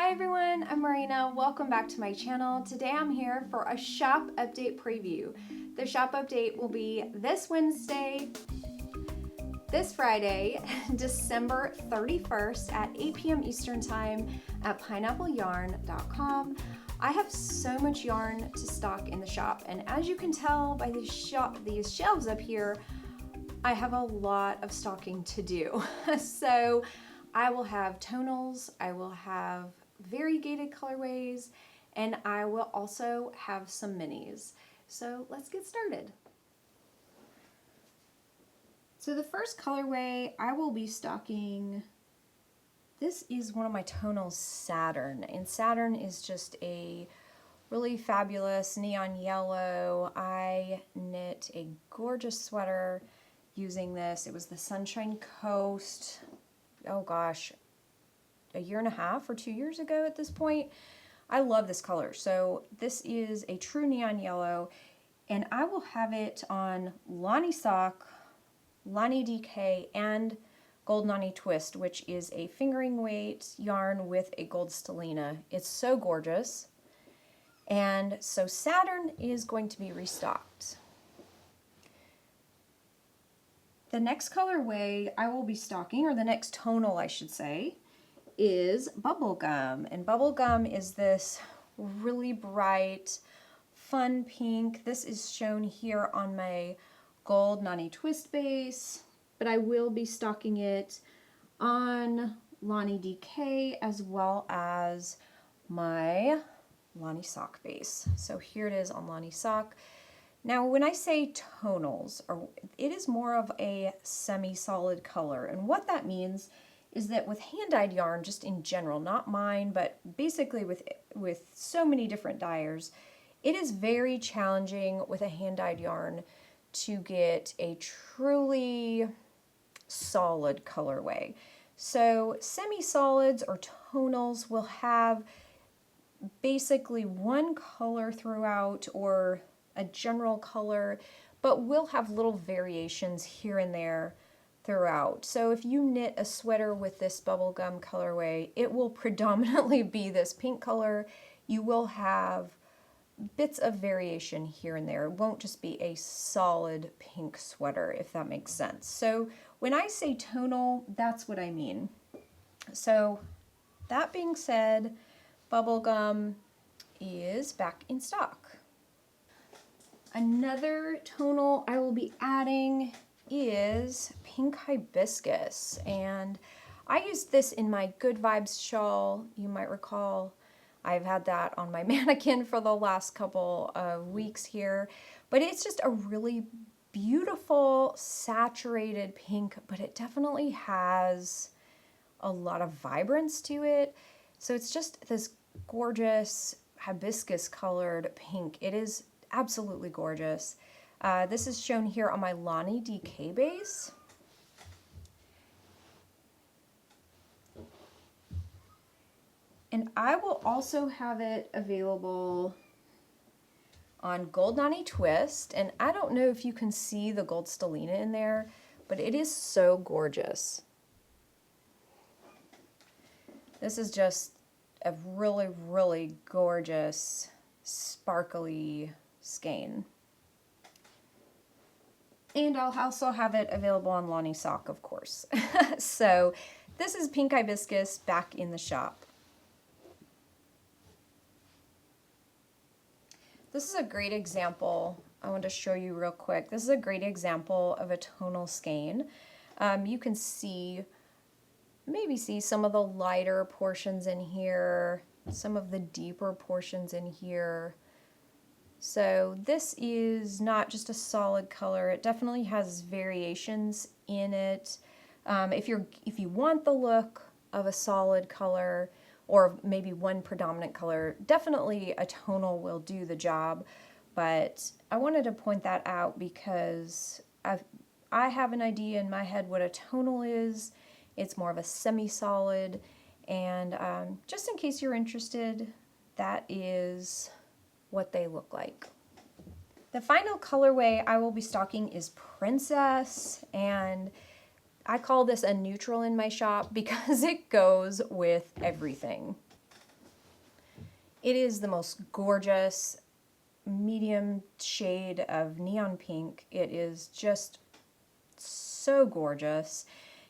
Hi everyone, I'm Marina. Welcome back to my channel. Today I'm here for a shop update preview. The shop update will be this Friday, December 31st at 8 p.m. Eastern Time at pineappleyarn.com. I have so much yarn to stock in the shop, and as you can tell by these shelves up here, I have a lot of stocking to do. So I will have tonals, I will have variegated colorways, and I will also have some minis. So let's get started. So the first colorway I will be stocking, this is one of my tonals, Saturn, and Saturn is just a really fabulous neon yellow. I knit a gorgeous sweater using this. It was the Sunshine Coast, oh gosh, a year and a half or 2 years ago at this point. I love this color. So this is a true neon yellow, and I will have it on Lani Sock, Lani DK, and Gold Nani Twist, which is a fingering weight yarn with a gold stellina. It's so gorgeous. And so Saturn is going to be restocked. The next colorway I will be stocking, or the next tonal I should say, is Bubblegum. And Bubblegum is this really bright, fun pink. This is shown here on my Gold Nani Twist base, but I will be stocking it on Lani DK as well as my Lani Sock base. So here it is on Lani Sock. Now when I say tonals, it is more of a semi-solid color, and what that means is that with hand-dyed yarn, just in general, not mine, but basically with so many different dyers, it is very challenging with a hand-dyed yarn to get a truly solid colorway. So semi-solids or tonals will have basically one color throughout, or a general color, but will have little variations here and there throughout. So if you knit a sweater with this Bubblegum colorway, it will predominantly be this pink color. You will have bits of variation here and there. It won't just be a solid pink sweater, if that makes sense. So when I say tonal, that's what I mean. So that being said, Bubblegum is back in stock. Another tonal I will be adding is Pink Hibiscus, and I used this in my Good Vibes shawl. You might recall I've had that on my mannequin for the last couple of weeks here, but it's just a really beautiful saturated pink, but it definitely has a lot of vibrance to it. So it's just this gorgeous hibiscus colored pink. It is absolutely gorgeous. This is shown here on my Lani DK base. And I will also have it available on Gold Nani Twist. And I don't know if you can see the gold stellina in there, but it is so gorgeous. This is just a really, really gorgeous, sparkly skein. And I'll also have it available on Lani Sock, of course. So this is Pink Hibiscus back in the shop. This is a great example. I want to show you real quick. This is a great example of a tonal skein. You can maybe see some of the lighter portions in here, some of the deeper portions in here. So this is not just a solid color. It definitely has variations in it. If you want the look of a solid color, or maybe one predominant color, definitely a tonal will do the job. But I wanted to point that out because I have an idea in my head what a tonal is. It's more of a semi-solid, and just in case you're interested, that is what they look like. The final colorway I will be stocking is Princess, and I call this a neutral in my shop because it goes with everything. It is the most gorgeous medium shade of neon pink. It is just so gorgeous.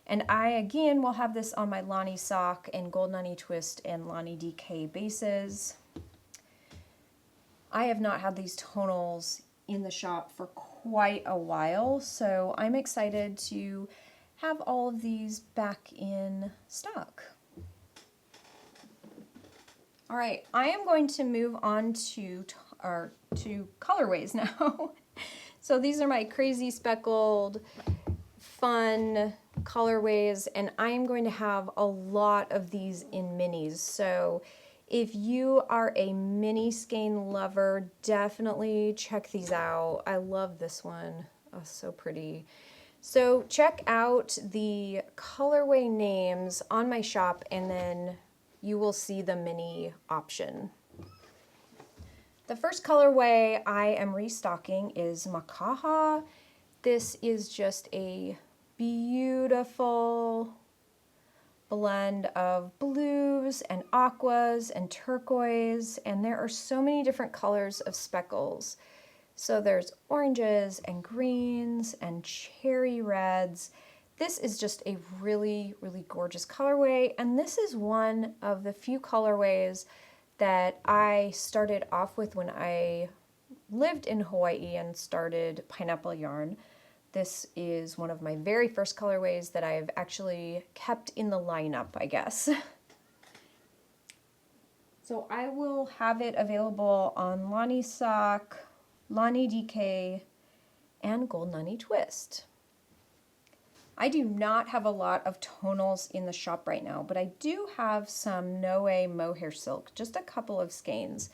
And I, again, will have this on my Lonnie sock and Gold Honey Twist and Lonnie DK bases. I have not had these tonals in the shop for quite a while, so I'm excited to have all of these back in stock. All right, I am going to move on to colorways now. So these are my crazy speckled, fun colorways, and I'm going to have a lot of these in minis. So if you are a mini skein lover, definitely check these out. I love this one. Oh, so pretty. So check out the colorway names on my shop, and then you will see the mini option. The first colorway I am restocking is Makaha. This is just a beautiful blend of blues and aquas and turquoise, and there are so many different colors of speckles. So there's oranges and greens and cherry reds. This is just a really, really gorgeous colorway, and this is one of the few colorways that I started off with when I lived in Hawaii and started pineapple yarn. This is one of my very first colorways that I've actually kept in the lineup, I guess. So I will have it available on Lonnie Sock, Lonnie DK, and Gold Honey Twist. I do not have a lot of tonals in the shop right now, but I do have some Noe mohair silk, just a couple of skeins.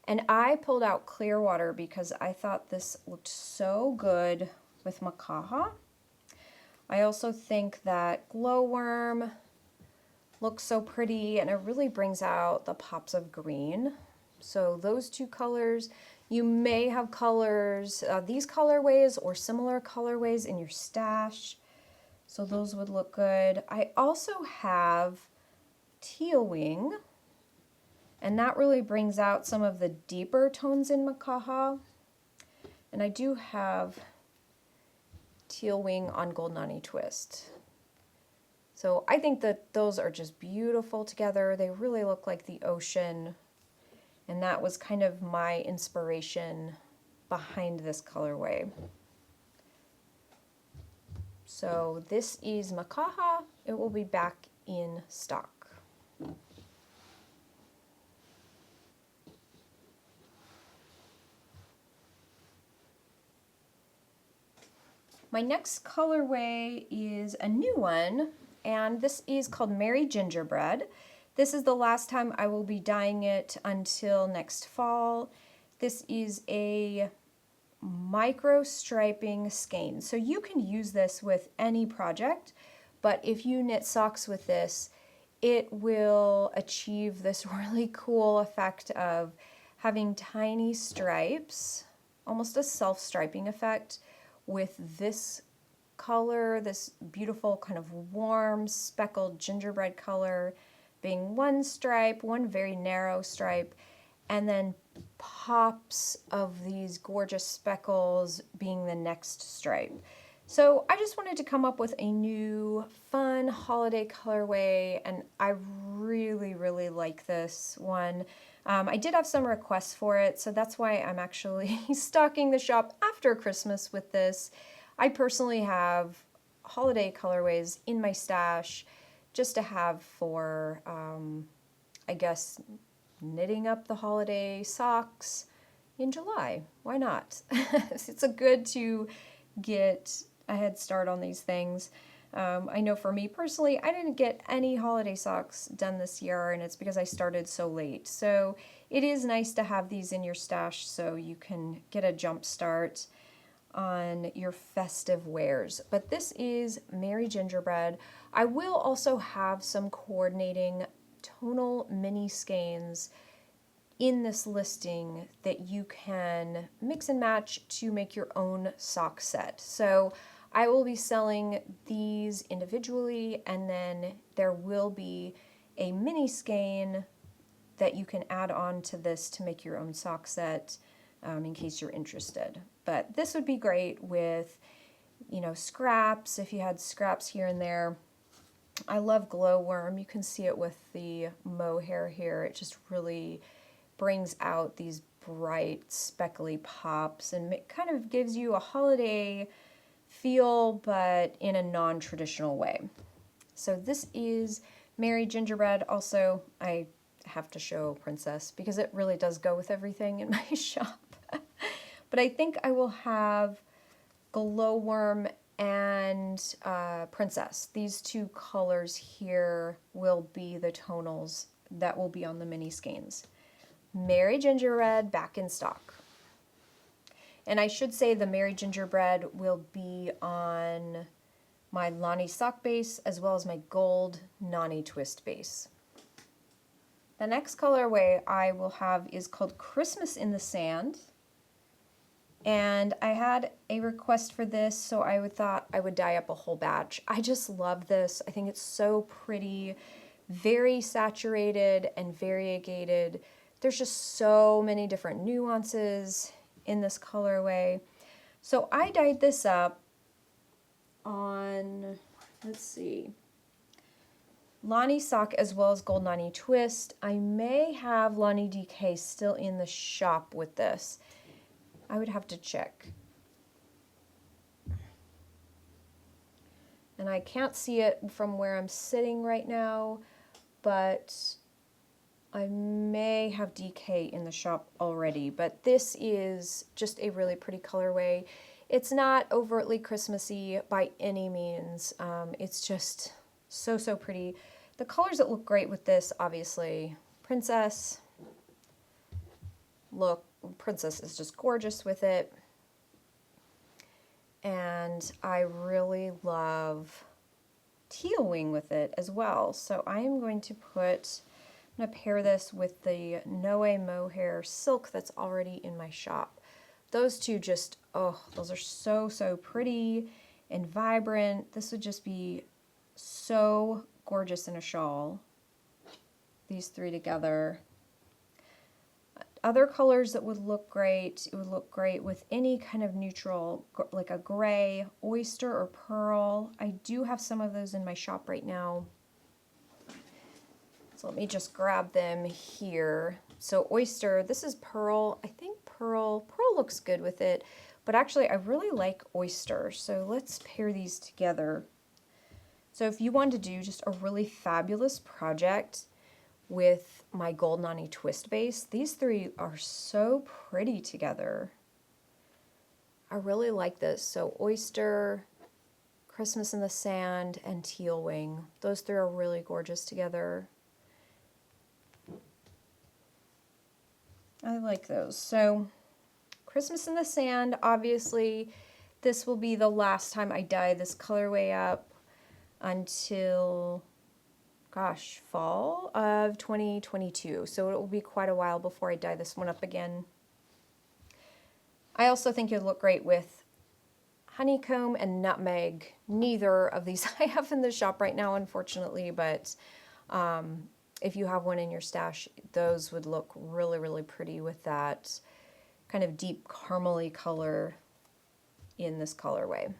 And I pulled out Clearwater because I thought this looked so good with Makaha. I also think that Glowworm looks so pretty, and it really brings out the pops of green. So those two colors, you may have colors, these colorways or similar colorways in your stash. So those would look good. I also have Teal Wing, and that really brings out some of the deeper tones in Makaha. And I do have Teal Wing on Gold Honey Twist. So I think that those are just beautiful together. They really look like the ocean, and that was kind of my inspiration behind this colorway. So this is Makaha. It will be back in stock. My next colorway is a new one, and this is called Merry Gingerbread. This is the last time I will be dyeing it until next fall. This is a micro striping skein. So you can use this with any project, but if you knit socks with this, it will achieve this really cool effect of having tiny stripes, almost a self-striping effect, with this color, this beautiful kind of warm speckled gingerbread color being one stripe, one very narrow stripe, and then pops of these gorgeous speckles being the next stripe. So I just wanted to come up with a new fun holiday colorway, and I really, really like this one. I did have some requests for it, so that's why I'm actually stocking the shop after Christmas with this. I personally have holiday colorways in my stash just to have for, I guess, knitting up the holiday socks in July. Why not? It's a good to get a head start on these things. I know for me personally, I didn't get any holiday socks done this year, and it's because I started so late. So it is nice to have these in your stash so you can get a jump start on your festive wares. But this is Merry Gingerbread. I will also have some coordinating tonal mini skeins in this listing that you can mix and match to make your own sock set. So I will be selling these individually, and then there will be a mini skein that you can add on to this to make your own sock set in case you're interested. But this would be great with, you know, scraps, if you had scraps here and there. I love glowworm. You can see it with the mohair here. It just really brings out these bright speckly pops and it kind of gives you a holiday feel, but in a non-traditional way. So this is Merry Gingerbread. Also, I have to show Princess because it really does go with everything in my shop. But I think I will have Glowworm and Princess. These two colors here will be the tonals that will be on the mini skeins. Merry Gingerbread back in stock. And I should say the Merry Gingerbread will be on my Lani sock base as well as my gold Nani twist base. The next colorway I will have is called Christmas in the Sand. And I had a request for this, so I thought I would dye up a whole batch. I just love this. I think it's so pretty, very saturated and variegated. There's just so many different nuances in this colorway. So I dyed this up on, let's see, Lani sock as well as gold Lani twist. I may have Lani DK still in the shop with this. I would have to check. And I can't see it from where I'm sitting right now, but I may have DK in the shop already. But this is just a really pretty colorway. It's not overtly Christmassy by any means. It's just so, so pretty. The colors that look great with this, obviously, Princess. Look, Princess is just gorgeous with it. And I really love Teal Wing with it as well. So I am going to pair this with the Noe Mohair Silk that's already in my shop. Those two just, oh, those are so, so pretty and vibrant. This would just be so gorgeous in a shawl. These three together. Other colors that would look great, it would look great with any kind of neutral, like a gray, oyster, or pearl. I do have some of those in my shop right now. So let me just grab them here. So oyster, this is pearl. I think pearl looks good with it, but actually I really like oyster. So let's pair these together. So if you want to do just a really fabulous project with my gold Nani twist base, these three are so pretty together. I really like this. So oyster, Christmas in the Sand, and Teal Wing. Those three are really gorgeous together. I like those. So Christmas in the Sand, obviously this will be the last time I dye this colorway up until, gosh, fall of 2022. So it will be quite a while before I dye this one up again. I also think it would look great with Honeycomb and Nutmeg. Neither of these I have in the shop right now, unfortunately, but if you have one in your stash, those would look really, really pretty with that kind of deep caramely color in this colorway.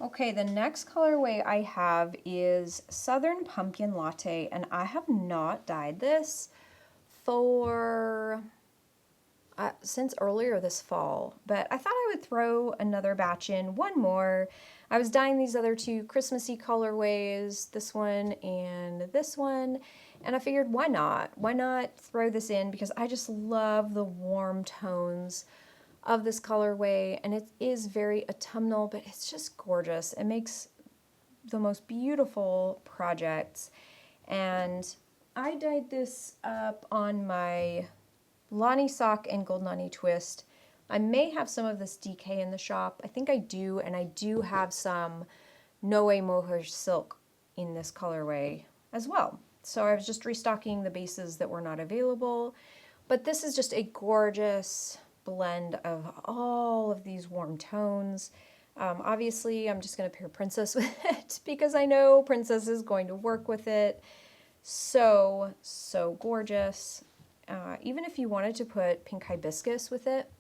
Okay, the next colorway I have is Southern Pumpkin Latte, and I have not dyed this for since earlier this fall, but I thought I would throw another batch in, one more. I was dyeing these other two Christmassy colorways, this one and this one, and I figured why not? Why not throw this in, because I just love the warm tones of this colorway, and it is very autumnal, but it's just gorgeous. It makes the most beautiful projects, and I dyed this up on my Lani sock and gold Lani twist. I may have some of this DK in the shop. I think I do, and I do have some Noe Mohair Silk in this colorway as well. So I was just restocking the bases that were not available, but this is just a gorgeous blend of all of these warm tones. Obviously, I'm just going to pair Princess with it because I know Princess is going to work with it. So, so gorgeous. Even if you wanted to put Pink Hibiscus with it,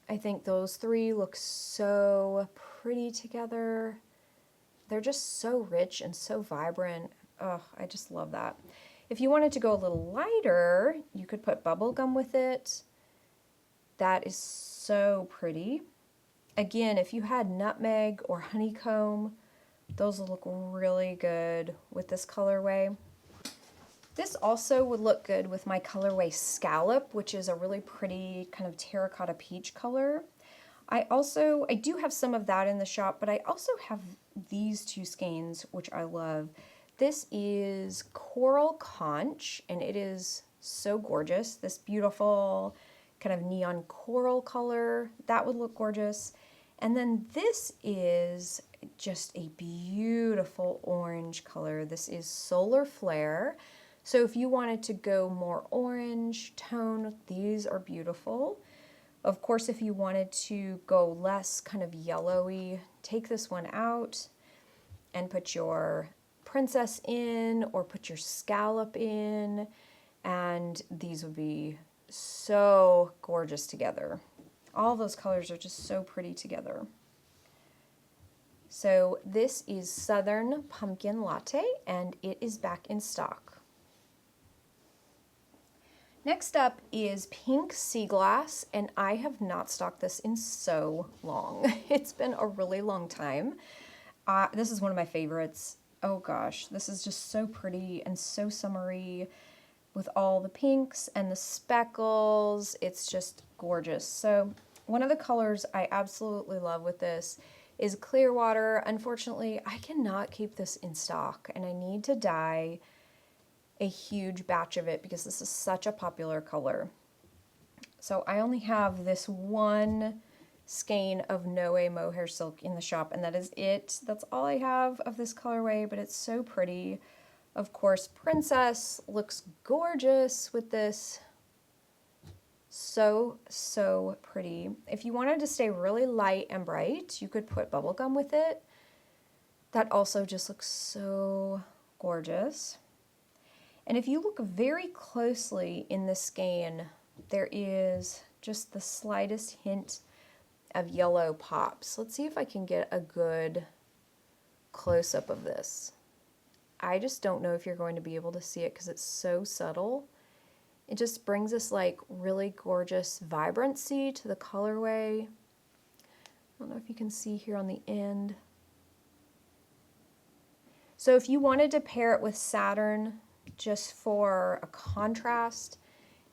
I think those three look so pretty together. They're just so rich and so vibrant. Oh, I just love that. If you wanted to go a little lighter, you could put Bubblegum with it. That is so pretty. Again, if you had Nutmeg or Honeycomb, those will look really good with this colorway. This also would look good with my colorway Scallop, which is a really pretty kind of terracotta peach color. I do have some of that in the shop, but I also have these two skeins, which I love. This is Coral Conch, and it is so gorgeous. This beautiful kind of neon coral color, that would look gorgeous. And then this is just a beautiful orange color. This is Solar Flare. So if you wanted to go more orange tone, these are beautiful. Of course, if you wanted to go less kind of yellowy, take this one out and put your Princess in or put your Scallop in, and these would be so gorgeous together. All those colors are just so pretty together. So this is Southern Pumpkin Latte, and it is back in stock. Next up is Pink Seaglass, and I have not stocked this in so long. It's been a really long time. This is one of my favorites. Oh gosh, this is just so pretty and so summery with all the pinks and the speckles. It's just gorgeous. So one of the colors I absolutely love with this is Clearwater. Unfortunately, I cannot keep this in stock, and I need to dye a huge batch of it because this is such a popular color. So I only have this one skein of Noe Mohair Silk in the shop, and that is it. That's all I have of this colorway, but it's so pretty. Of course, Princess looks gorgeous with this. So, so pretty. If you wanted to stay really light and bright, you could put Bubblegum with it. That also just looks so gorgeous. And if you look very closely in this skein, there is just the slightest hint of yellow pops. Let's see if I can get a good close-up of this. I just don't know if you're going to be able to see it because it's so subtle. It just brings this like really gorgeous vibrancy to the colorway. I don't know if you can see here on the end. So if you wanted to pair it with Saturn just for a contrast,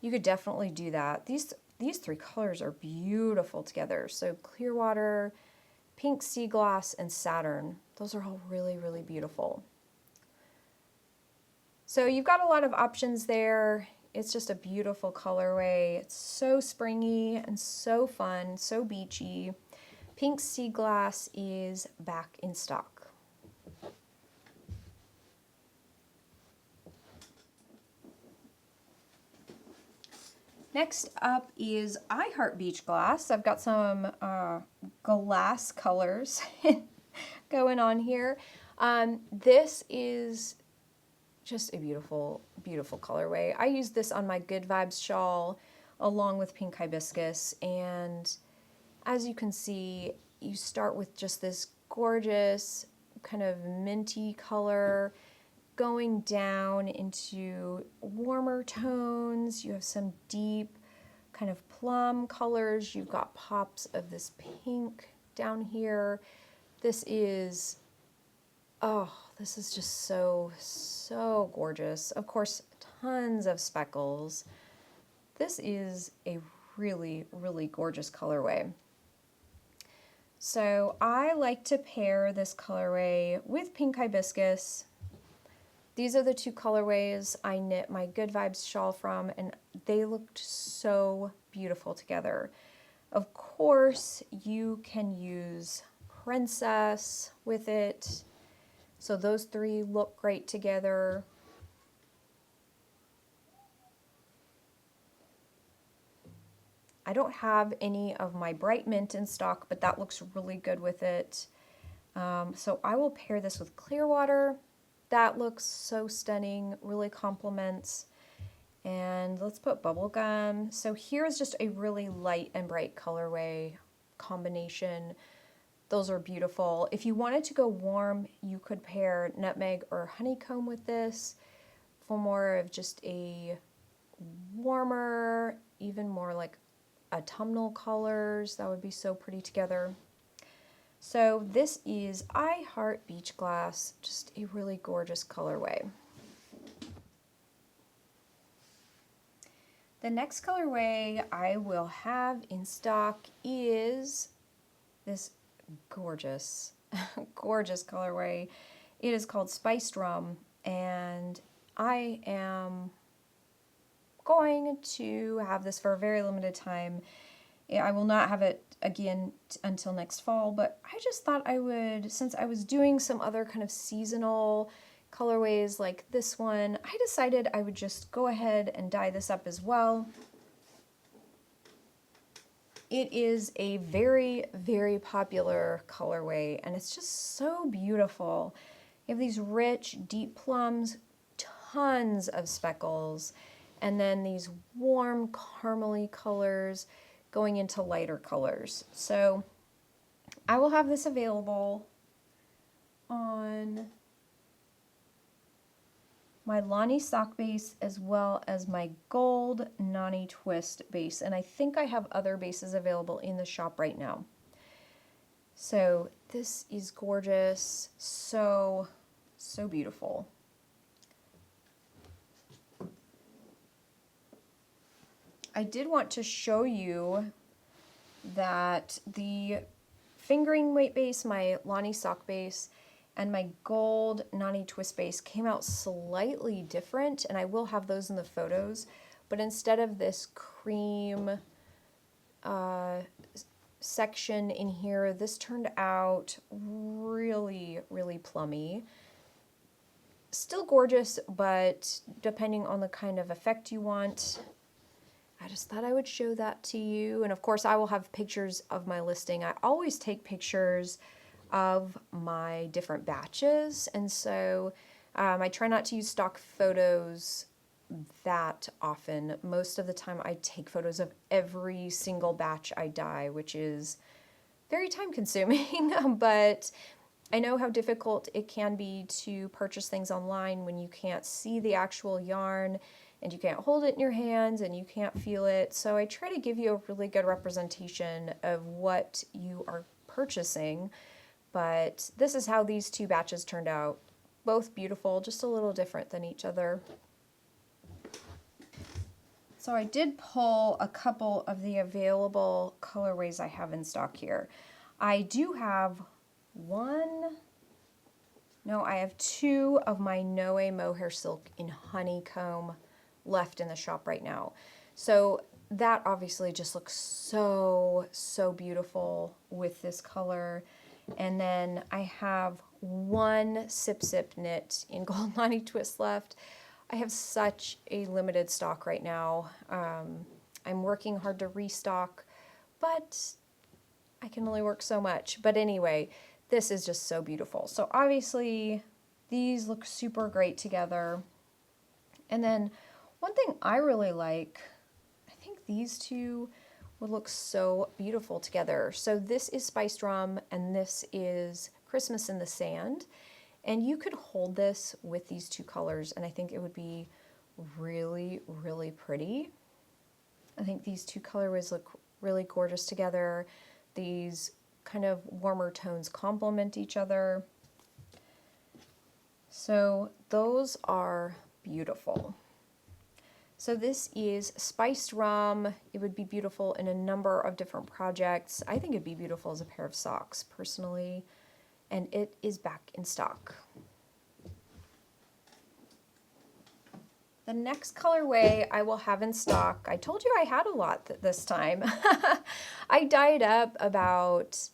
you could definitely do that. These three colors are beautiful together. So Clearwater, Pink Seaglass, and Saturn. Those are all really, really beautiful. So you've got a lot of options there. It's just a beautiful colorway. It's so springy and so fun, so beachy. Pink Seaglass is back in stock. Next up is I Heart Beach Glass. I've got some glass colors going on here. This is just a beautiful, beautiful colorway. I used this on my Good Vibes shawl along with Pink Hibiscus, and as you can see, you start with just this gorgeous kind of minty color going down into warmer tones. You have some deep kind of plum colors. You've got pops of this pink down here. This is, oh, this is just so, so gorgeous. Of course, tons of speckles. This is a really, really gorgeous colorway. So I like to pair this colorway with Pink Hibiscus. These are the two colorways I knit my Good Vibes shawl from, and they looked so beautiful together. Of course, you can use Princess with it. So those three look great together. I don't have any of my bright mint in stock, but that looks really good with it. So I will pair this with Clearwater. That looks so stunning, really complements. And let's put Bubblegum. So here's just a really light and bright colorway combination. Those are beautiful. If you wanted to go warm, you could pair Nutmeg or Honeycomb with this for more of just a warmer, even more like autumnal colors. That would be so pretty together. So this is I Heart Beach Glass, just a really gorgeous colorway. The next colorway I will have in stock is this gorgeous, gorgeous colorway. It is called Spiced Rum, and I am going to have this for a very limited time. I will not have it again until next fall, but I just thought I would, since I was doing some other kind of seasonal colorways like this one, I decided I would just go ahead and dye this up as well. It is a very, very popular colorway, and it's just so beautiful. You have these rich, deep plums, tons of speckles, and then these warm, caramely colors going into lighter colors. So I will have this available on my Lonnie sock base as well as my gold Nani twist base, and I think I have other bases available in the shop right now. So this is gorgeous, so beautiful. I did want to show you that the fingering weight base, my Lonnie sock base, and my gold Nani twist base came out slightly different, and I will have those in the photos, but instead of this cream section in here, this turned out really, really plummy. Still gorgeous, but depending on the kind of effect you want, I just thought I would show that to you. And of course I will have pictures of my listing. I always take pictures of my different batches, and so I try not to use stock photos that often. Most of the time I take photos of every single batch I dye, which is very time consuming, but I know how difficult it can be to purchase things online when you can't see the actual yarn and you can't hold it in your hands and you can't feel it. So I try to give you a really good representation of what you are purchasing. But this is how these two batches turned out. Both beautiful, just a little different than each other. So I did pull a couple of the available colorways I have in stock here. I do have I have two of my Noe Mohair Silk in Honeycomb left in the shop right now. So that obviously just looks so beautiful with this color. And then I have one Sip Sip knit in Gold Nani Twist left. I have such a limited stock right now. I'm working hard to restock, but I can only work so much. But anyway, this is just so beautiful. So obviously these look super great together. And then one thing I really like, I think these two would look so beautiful together. So this is Spiced Rum and this is Christmas in the Sand. And you could hold this with these two colors and I think it would be really, really pretty. I think these two colorways look really gorgeous together. These kind of warmer tones complement each other. So those are beautiful. So this is Spiced Rum. It would be beautiful in a number of different projects. I think it'd be beautiful as a pair of socks, personally. And it is back in stock. The next colorway I will have in stock, I told you I had a lot this time. I dyed up about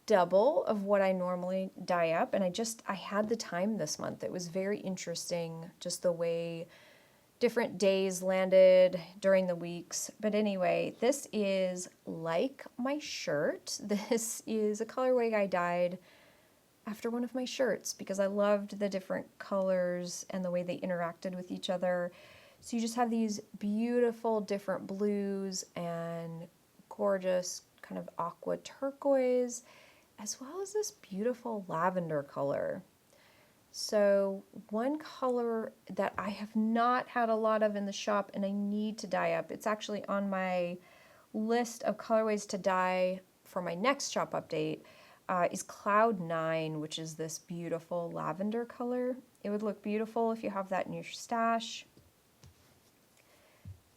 double of what I normally dye up, and I had the time this month. It was very interesting, just the way different days landed during the weeks. But anyway, this is Like My Shirt. This is a colorway I dyed after one of my shirts because I loved the different colors and the way they interacted with each other. So you just have these beautiful different blues and gorgeous kind of aqua turquoise, as well as this beautiful lavender color. So one color that I have not had a lot of in the shop and I need to dye up, it's actually on my list of colorways to dye for my next shop update, is Cloud 9, which is this beautiful lavender color. It would look beautiful if you have that in your stash.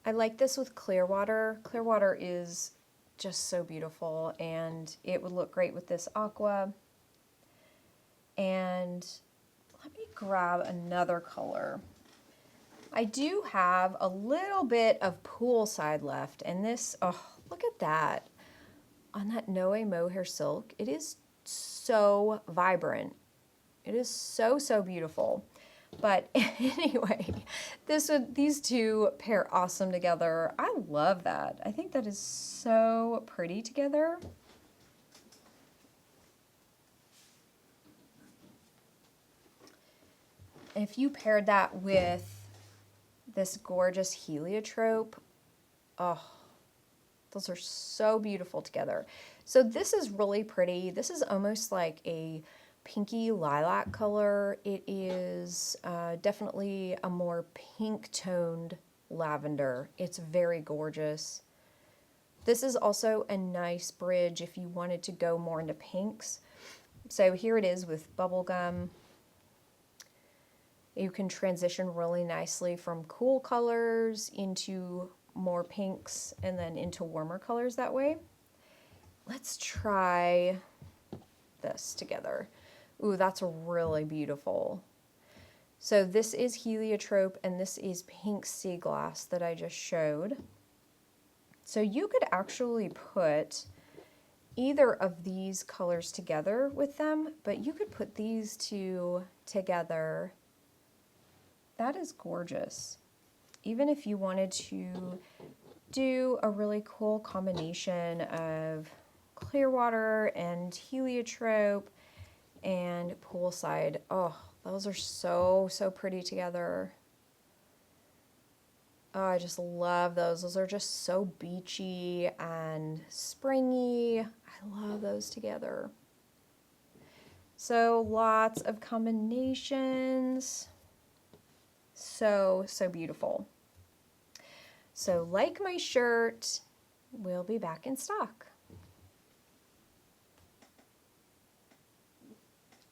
I like this with Clearwater. Clearwater is just so beautiful and it would look great with this aqua. And let me grab another color. I do have a little bit of poolside left, and this, oh, look at that. On that Noe Mohair Silk, it is so vibrant. It is so, so beautiful. But anyway, these two pair awesome together. I love that. I think that is so pretty together. If you paired that with this gorgeous heliotrope, oh, those are so beautiful together. So this is really pretty. This is almost like a pinky lilac color. It is definitely a more pink toned lavender. It's very gorgeous. This is also a nice bridge if you wanted to go more into pinks. So here it is with Bubblegum. You can transition really nicely from cool colors into more pinks and then into warmer colors that way. Let's try this together. Ooh, that's really beautiful. So this is heliotrope and this is pink Seaglass that I just showed. So you could actually put either of these colors together with them, but you could put these two together. That is gorgeous. Even if you wanted to do a really cool combination of Clearwater and heliotrope and poolside. Oh, those are so, so pretty together. Oh, I just love those. Those are just so beachy and springy. I love those together. So lots of combinations. So, so beautiful. So Like My Shirt will be back in stock.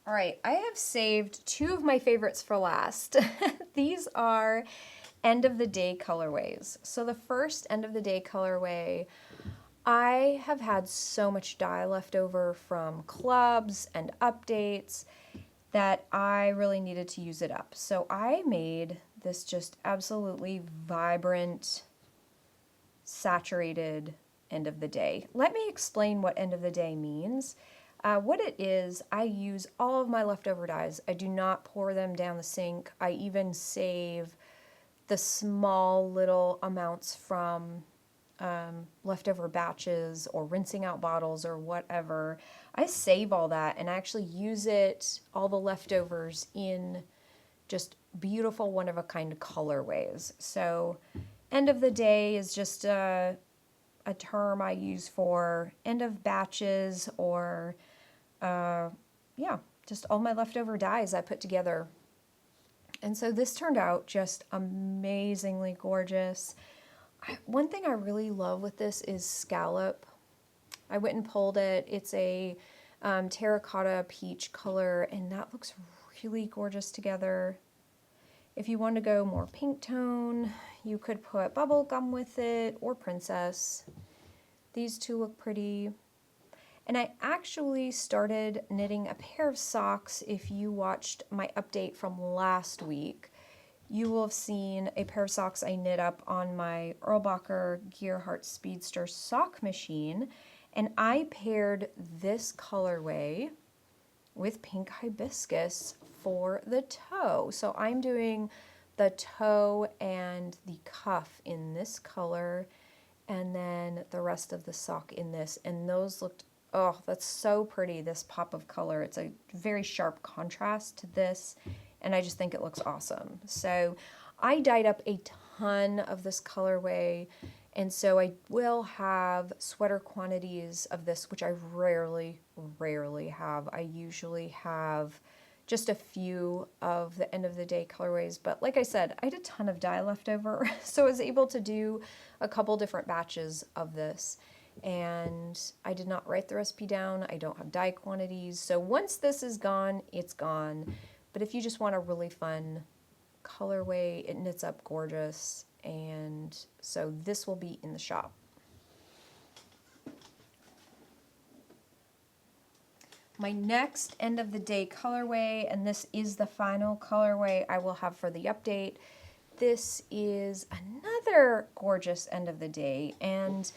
All right, I have saved two of my favorites for last. These are end of the day colorways. So the first end of the day colorway, I have had so much dye left over from clubs and updates that I really needed to use it up. So I made this just absolutely vibrant, saturated end of the day. Let me explain what end of the day means. What it is, I use all of my leftover dyes. I do not pour them down the sink. I even save the small little amounts from leftover batches or rinsing out bottles or whatever. I save all that and I actually use it, all the leftovers, in just beautiful one-of-a-kind colorways. So end of the day is just a term I use for end of batches or yeah, just all my leftover dyes I put together. And so this turned out just amazingly gorgeous. One thing I really love with this is scallop. I went and pulled it. It's a terracotta peach color, and that looks really gorgeous together. If you want to go more pink tone, you could put Bubblegum with it or Princess. These two look pretty. And I actually started knitting a pair of socks. If you watched my update from last week, you will have seen a pair of socks I knit up on my Erlbacher Gearhart Speedster sock machine. And I paired this colorway with pink hibiscus for the toe. So I'm doing the toe and the cuff in this color, and then the rest of the sock in this, and those looked, oh, that's so pretty, this pop of color. It's a very sharp contrast to this, and I just think it looks awesome. So I dyed up a ton of this colorway, and so I will have sweater quantities of this, which I rarely have. I usually have just a few of the end of the day colorways, but like I said, I had a ton of dye left over, so I was able to do a couple different batches of this, and I did not write the recipe down. I don't have dye quantities, so once this is gone, it's gone. But if you just want a really fun colorway, it knits up gorgeous, and so this will be in the shop. My next end of the day colorway, and this is the final colorway I will have for the update. This is another gorgeous end of the day, and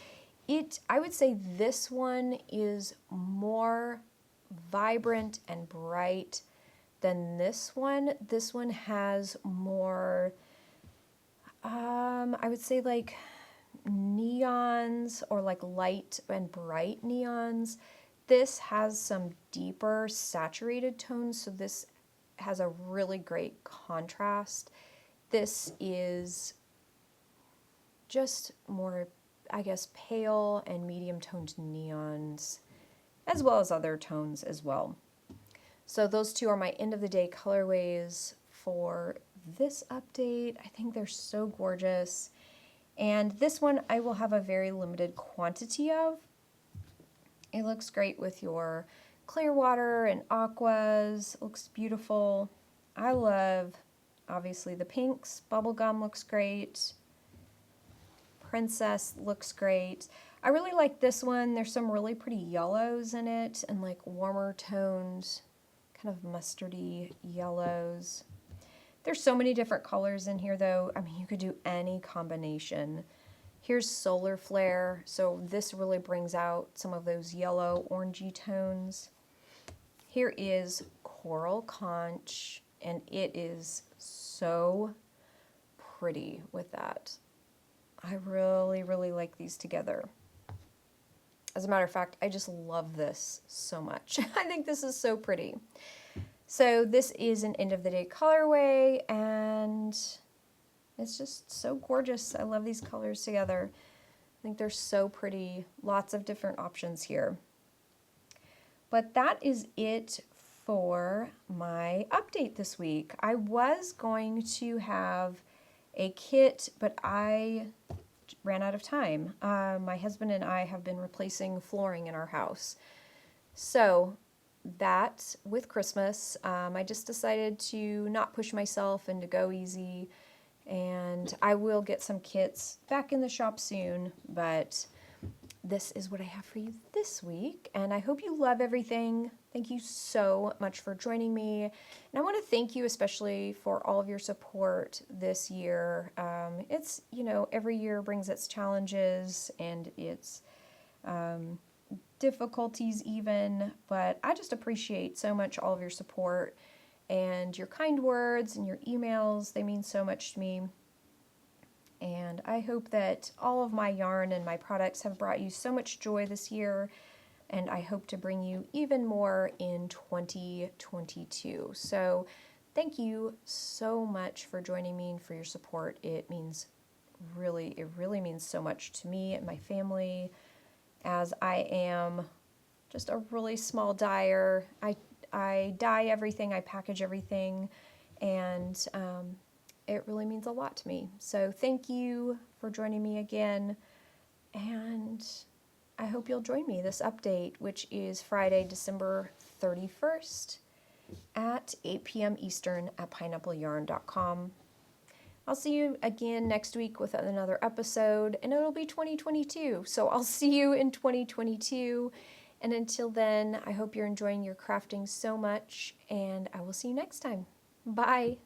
I would say this one is more vibrant and bright than this one. This one has more, I would say like neons, or like light and bright neons. This has some deeper saturated tones, so this has a really great contrast. This is just more, I guess, pale and medium toned neons, as well as other tones as well. So those two are my end of the day colorways for this update. I think they're so gorgeous. And this one I will have a very limited quantity of. It looks great with your clear water and aquas. It looks beautiful. I love, obviously, the pinks. Bubblegum looks great. Princess looks great. I really like this one. There's some really pretty yellows in it, and like warmer toned, kind of mustardy yellows. There's so many different colors in here though. I mean, you could do any combination. Here's Solar Flare, so this really brings out some of those yellow orangey tones. Here is Coral Conch, and it is so pretty with that. I really like these together. As a matter of fact, I just love this so much. I think this is so pretty. So this is an end of the day colorway, and it's just so gorgeous. I love these colors together. I think they're so pretty. Lots of different options here. But that is it for my update this week. I was going to have a kit, but I ran out of time. My husband and I have been replacing flooring in our house. So that, with Christmas, I just decided to not push myself and to go easy. And I will get some kits back in the shop soon, but this is what I have for you this week, and I hope you love everything. Thank you so much for joining me, and I want to thank you especially for all of your support this year. It's, you know, every year brings its challenges and its difficulties even, but I just appreciate so much all of your support and your kind words and your emails. They mean so much to me. And I hope that all of my yarn and my products have brought you so much joy this year, and I hope to bring you even more in 2022. So thank you so much for joining me and for your support. It really means so much to me and my family, as I am just a really small dyer. I dye everything, I package everything, and it really means a lot to me. So thank you for joining me again, and I hope you'll join me this update, which is Friday, December 31st at 8 p.m. Eastern at pineappleyarn.com. I'll see you again next week with another episode, and it'll be 2022. So I'll see you in 2022. And until then, I hope you're enjoying your crafting so much, and I will see you next time. Bye.